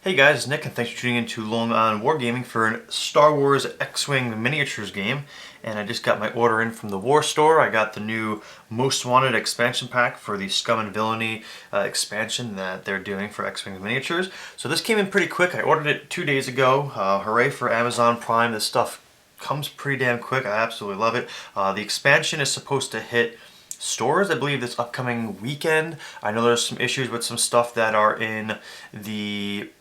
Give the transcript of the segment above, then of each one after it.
Hey guys, it's Nick, and thanks for tuning in to Long On Wargaming for a Star Wars X-Wing miniatures game. And I just got my order in from the War Store. I got the new Most Wanted expansion pack for the Scum and Villainy expansion that they're doing for X-Wing miniatures. So this came in pretty quick. I ordered it 2 days ago. Hooray for Amazon Prime. This stuff comes pretty damn quick. I absolutely love it. The expansion is supposed to hit stores, I believe, this upcoming weekend. I know there's some issues with some stuff that are in the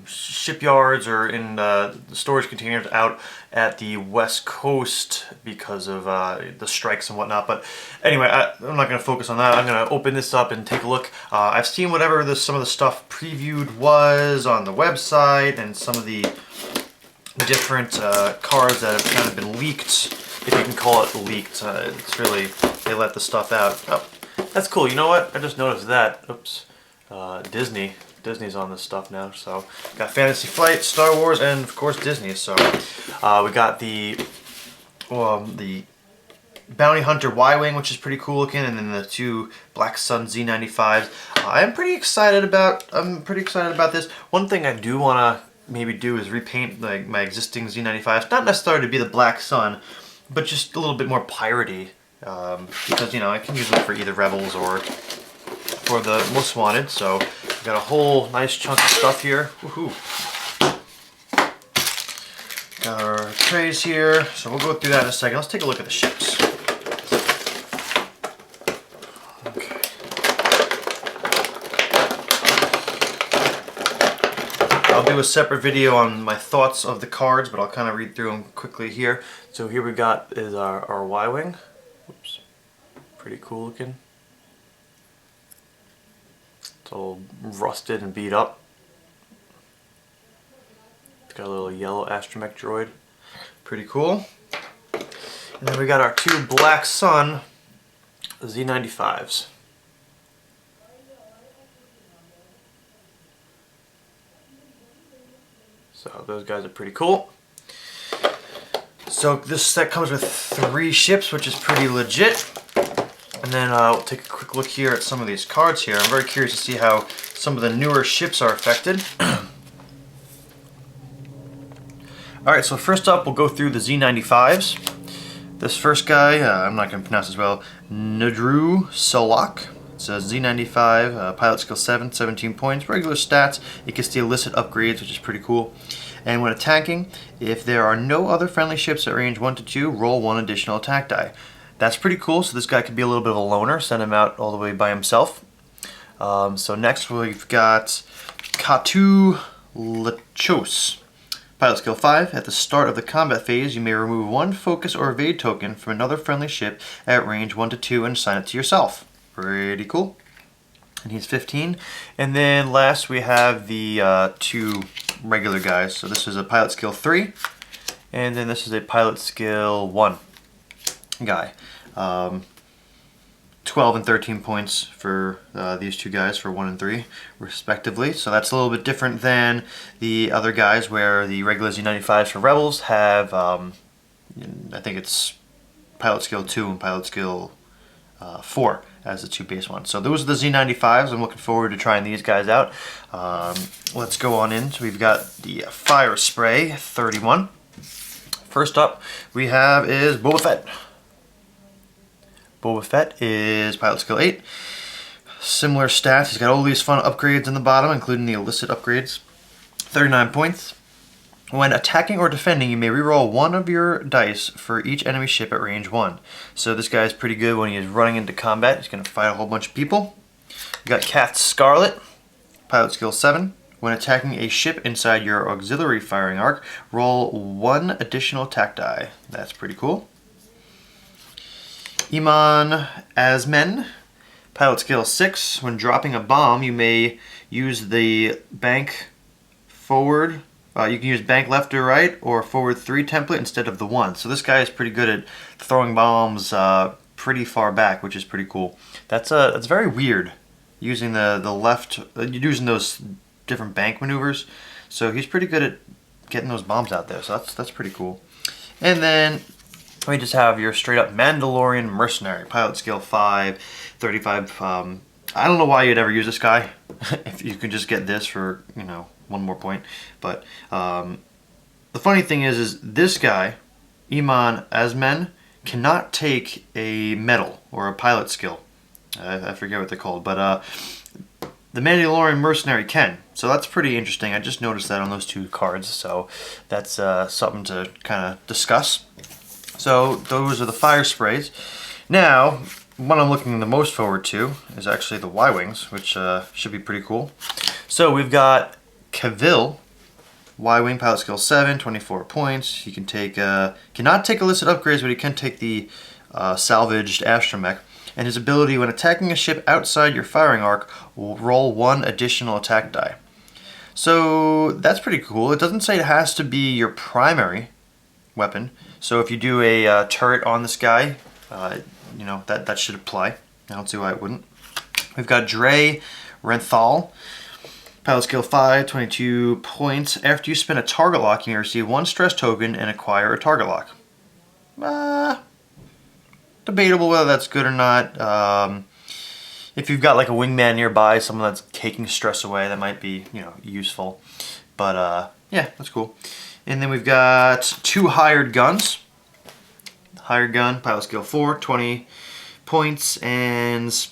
shipyards or in the storage containers out at the West Coast because of the strikes and whatnot. But anyway, I'm not going to focus on that. I'm going to open this up and take a look. I've seen whatever some of the stuff previewed was on the website and some of the different cards that have kind of been leaked, if you can call it leaked. It's really, they let the stuff out. Oh, that's cool. You know what? I just noticed that. Oops. Disney's on this stuff now. So got Fantasy Flight, Star Wars, and of course Disney. So we got the Bounty Hunter Y-Wing, which is pretty cool looking, and then the two Black Sun Z95s. I'm pretty excited about this. One thing I do want to maybe do is repaint like my existing Z95s. Not necessarily to be the Black Sun, but just a little bit more piratey. Because, you know, I can use them for either Rebels or for the Most Wanted. So we've got a whole nice chunk of stuff here. Woohoo! Got our trays here, so we'll go through that in a second. Let's take a look at the ships. Okay. I'll do a separate video on my thoughts of the cards, but I'll kind of read through them quickly here. So here we got is our Y-Wing. Oops. Pretty cool looking. It's all rusted and beat up. It's got a little yellow astromech droid. Pretty cool. And then we got our two Black Sun Z95s. So those guys are pretty cool. So this set comes with 3 ships, which is pretty legit. And then we'll take a quick look here at some of these cards here. I'm very curious to see how some of the newer ships are affected. Alright, so first up we'll go through the Z95s. This first guy, I'm not going to pronounce as well, Nadru Solak. It's a Z95, pilot skill 7, 17 points, regular stats. It can steal illicit upgrades, which is pretty cool. And when attacking, if there are no other friendly ships at range 1 to 2, roll 1 additional attack die. That's pretty cool, so this guy could be a little bit of a loner, send him out all the way by himself. So next we've got Katu Lechos. Pilot skill 5. At the start of the combat phase, you may remove 1 focus or evade token from another friendly ship at range 1 to 2 and assign it to yourself. Pretty cool. And he's 15. And then last we have the 2 regular guys. So this is a pilot skill 3, and then this is a pilot skill 1 guy. 12 and 13 points for these 2 guys for 1 and 3 respectively. So that's a little bit different than the other guys where the regular Z95s for Rebels have, I think it's pilot skill 2 and pilot skill 4 as the 2 base ones. So those are the Z95s. I'm looking forward to trying these guys out. Let's go on in. So we've got the Fire Spray 31. First up we have is Boba Fett. Boba Fett is pilot skill 8. Similar stats. He's got all these fun upgrades in the bottom, including the illicit upgrades. 39 points. When attacking or defending, you may reroll 1 of your dice for each enemy ship at range 1. So this guy's pretty good when he is running into combat. He's going to fight a whole bunch of people. We got Kath Scarlet, pilot skill 7. When attacking a ship inside your auxiliary firing arc, roll 1 additional attack die. That's pretty cool. Iman Asmen, pilot skill 6. When dropping a bomb, you may use the bank forward. You can use bank left or right or forward 3 template instead of the 1. So this guy is pretty good at throwing bombs pretty far back, which is pretty cool. That's very weird, using the left, using those different bank maneuvers. So he's pretty good at getting those bombs out there. So that's pretty cool. And then we just have your straight up Mandalorian mercenary, pilot skill 5, 35 I don't know why you'd ever use this guy if you can just get this for, you know, 1 more point. But the funny thing is this guy, Iman Azmen, cannot take a medal or a pilot skill. I forget what they're called, but the Mandalorian mercenary can. So that's pretty interesting. I just noticed that on those 2 cards, so that's something to kind of discuss. So those are the fire sprays. Now, what I'm looking the most forward to is actually the Y-Wings, which should be pretty cool. So we've got Cavill, Y-Wing, pilot skill 7, 24 points. He can take, cannot take illicit upgrades, but he can take the salvaged astromech. And his ability, when attacking a ship outside your firing arc, will roll 1 additional attack die. So that's pretty cool. It doesn't say it has to be your primary weapon. So if you do a turret on this guy, you know, that should apply. I don't see why it wouldn't. We've got Dre Renthal. Pilot skill 5, 22 points. After you spend a target lock, you may receive 1 stress token and acquire a target lock. Debatable whether that's good or not. If you've got like a wingman nearby, someone that's taking stress away, that might be, you know, useful. But yeah, that's cool. And then we've got 2 hired guns. Hired gun, pilot skill 4, 20 points, and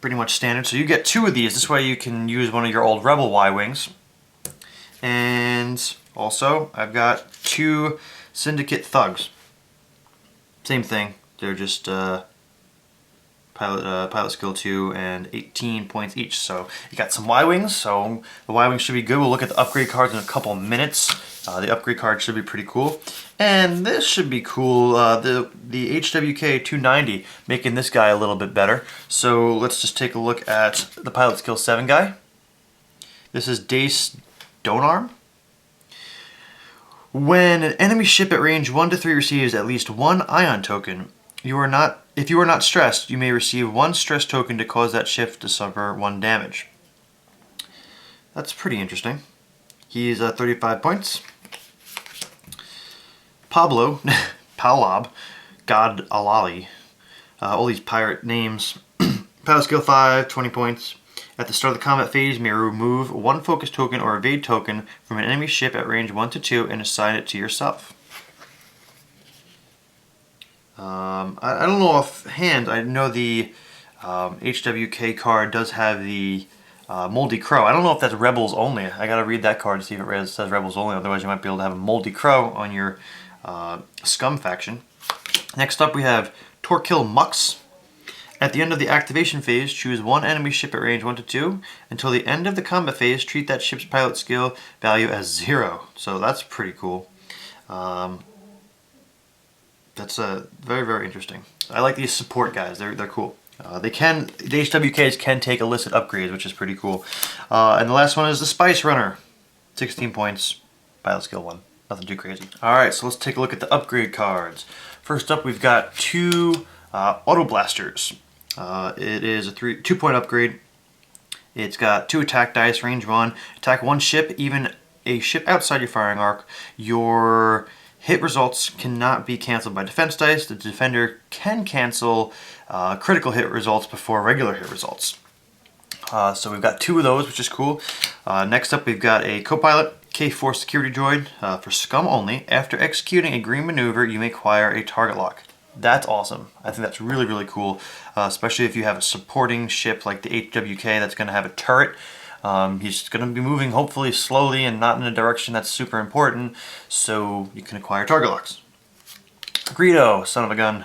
pretty much standard. So you get 2 of these. This way you can use one of your old Rebel Y-Wings. And also, I've got 2 Syndicate Thugs. Same thing. They're just pilot skill 2 and 18 points each. So you got some Y-Wings, so the Y-Wings should be good. We'll look at the upgrade cards in a couple minutes. The upgrade card should be pretty cool. And this should be cool, the HWK 290, making this guy a little bit better. So let's just take a look at the pilot skill 7 guy. This is Dace Donarm. When an enemy ship at range 1 to 3 receives at least 1 ion token, if you are not stressed, you may receive 1 stress token to cause that ship to suffer 1 damage. That's pretty interesting. He's 35 points. Pablo, Palob, God Alali, all these pirate names. Pilot skill 5, 20 points. At the start of the combat phase, you may remove 1 focus token or evade token from an enemy ship at range 1 to 2 and assign it to yourself. I don't know offhand. I know the HWK card does have the Moldy Crow. I don't know if that's Rebels only. I gotta read that card to see if it says Rebels only. Otherwise, you might be able to have a Moldy Crow on your Scum faction. Next up, we have Torkil Mux. At the end of the activation phase, choose 1 enemy ship at range 1 to 2. Until the end of the combat phase, treat that ship's pilot skill value as 0. So that's pretty cool. That's very, very interesting. I like these support guys. They're cool. The HWKs can take illicit upgrades, which is pretty cool. And the last one is the Spice Runner. 16 points, pilot skill 1. Nothing too crazy. Alright, so let's take a look at the upgrade cards. First up, we've got 2 Auto Blasters. It is a 2-point upgrade. It's got 2 attack dice, range 1. Attack 1 ship, even a ship outside your firing arc. Your hit results cannot be canceled by defense dice. The defender can cancel critical hit results before regular hit results. So we've got 2 of those, which is cool. Next up, we've got a co-pilot K4 security droid for Scum only. After executing a green maneuver, you may acquire a target lock. That's awesome. I think that's really, really cool, especially if you have a supporting ship like the HWK that's going to have a turret. He's going to be moving hopefully slowly and not in a direction that's super important, so you can acquire target locks. Greedo, son of a gun.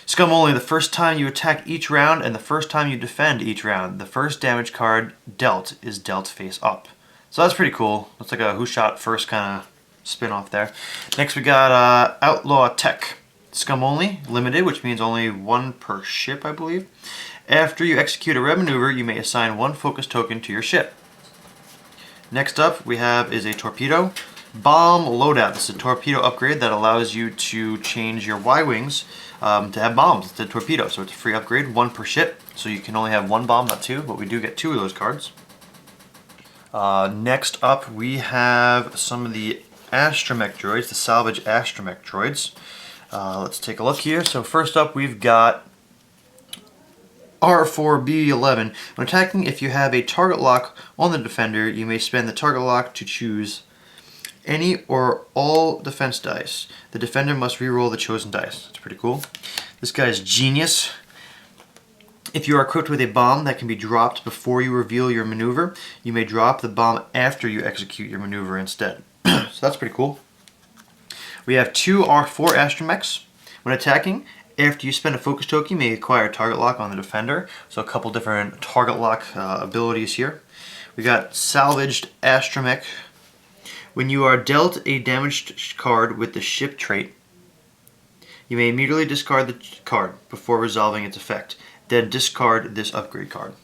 Scum only, the first time you attack each round and the first time you defend each round, the first damage card dealt is dealt face up. So that's pretty cool. Looks like a Who Shot First kind of spin-off there. Next we got Outlaw Tech. Scum only, limited, which means only 1 per ship, I believe. After you execute a red maneuver, you may assign 1 focus token to your ship. Next up, we have is a Torpedo. Bomb Loadout. This is a torpedo upgrade that allows you to change your Y-Wings to have bombs instead of torpedoes. So it's a free upgrade, 1 per ship. So you can only have 1 bomb, not 2, but we do get 2 of those cards. Next up, we have some of the astromech droids, the salvage astromech droids. Let's take a look here. So first up, we've got R4B11. When attacking, if you have a target lock on the defender, you may spend the target lock to choose any or all defense dice. The defender must reroll the chosen dice. That's pretty cool. This guy's genius. If you are equipped with a bomb that can be dropped before you reveal your maneuver, you may drop the bomb after you execute your maneuver instead. So that's pretty cool. We have two R4 astromechs. When attacking, after you spend a focus token, you may acquire a target lock on the defender. So a couple different target lock abilities here. We got salvaged astromech. When you are dealt a damaged card with the ship trait, you may immediately discard the card before resolving its effect. Then discard this upgrade card.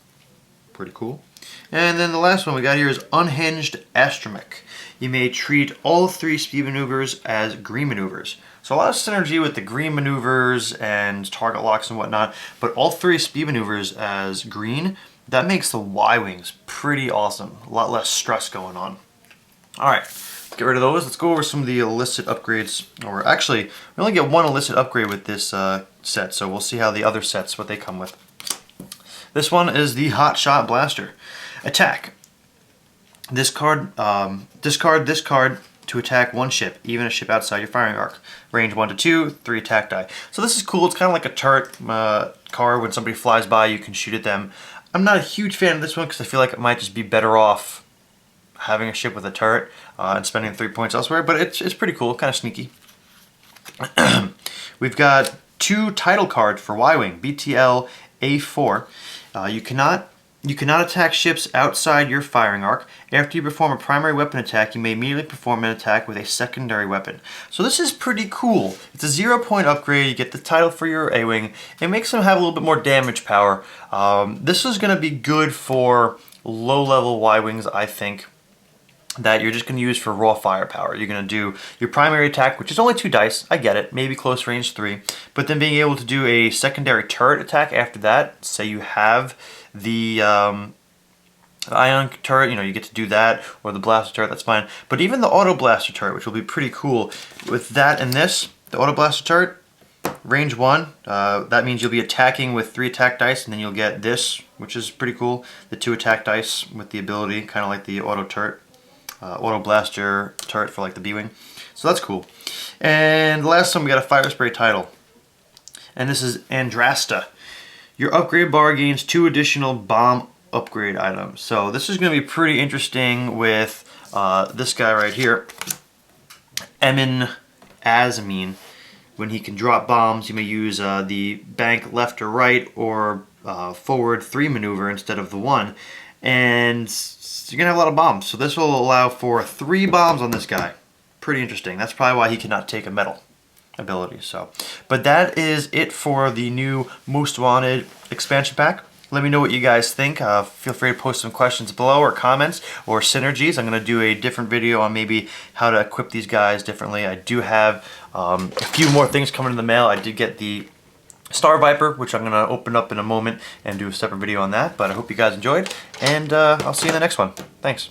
Pretty cool. And then the last one we got here is Unhinged Astromech. You may treat all 3 speed maneuvers as green maneuvers. So a lot of synergy with the green maneuvers and target locks and whatnot, but all 3 speed maneuvers as green, that makes the Y-Wings pretty awesome. A lot less stress going on. Alright, let's get rid of those. Let's go over some of the illicit upgrades. Or actually, we only get one illicit upgrade with this set, so we'll see how the other sets, what they come with. This one is the Hot Shot Blaster. Attack. Discard this card to attack one ship, even a ship outside your firing arc. Range 1 to 2, 3 attack die. So this is cool. It's kind of like a turret car. When somebody flies by, you can shoot at them. I'm not a huge fan of this one because I feel like it might just be better off having a ship with a turret and spending 3 points elsewhere, but it's pretty cool, kind of sneaky. We've got 2 title cards for Y-Wing, BTL A4. You cannot attack ships outside your firing arc. After you perform a primary weapon attack, you may immediately perform an attack with a secondary weapon. So this is pretty cool. It's a 0-point upgrade. You get the title for your A-Wing. It makes them have a little bit more damage power. This is going to be good for low-level Y-Wings, I think, that you're just going to use for raw firepower. You're going to do your primary attack, which is only 2 dice. I get it. Maybe close range 3. But then being able to do a secondary turret attack after that, say you have the ion turret, you get to do that, or the blaster turret, that's fine. But even the auto blaster turret, which will be pretty cool, with that and this, the auto blaster turret, range 1, that means you'll be attacking with 3 attack dice, and then you'll get this, which is pretty cool, the 2 attack dice with the ability, kind of like the auto turret, auto blaster turret for like the B-Wing. So that's cool. And the last one, we got a fire spray title, and this is Andrasta. Your upgrade bar gains 2 additional bomb upgrade items. So this is going to be pretty interesting with this guy right here, Emin Azamine. When he can drop bombs, you may use the bank left or right or forward 3 maneuver instead of the 1. And you're going to have a lot of bombs. So this will allow for 3 bombs on this guy. Pretty interesting. That's probably why he cannot take a medal ability. But that is it for the new Most Wanted expansion pack. Let me know what you guys think. Feel free to post some questions below or comments or synergies. I'm going to do a different video on maybe how to equip these guys differently. I do have a few more things coming in the mail. I did get the Star Viper, which I'm going to open up in a moment and do a separate video on that. But I hope you guys enjoyed, and I'll see you in the next one. Thanks.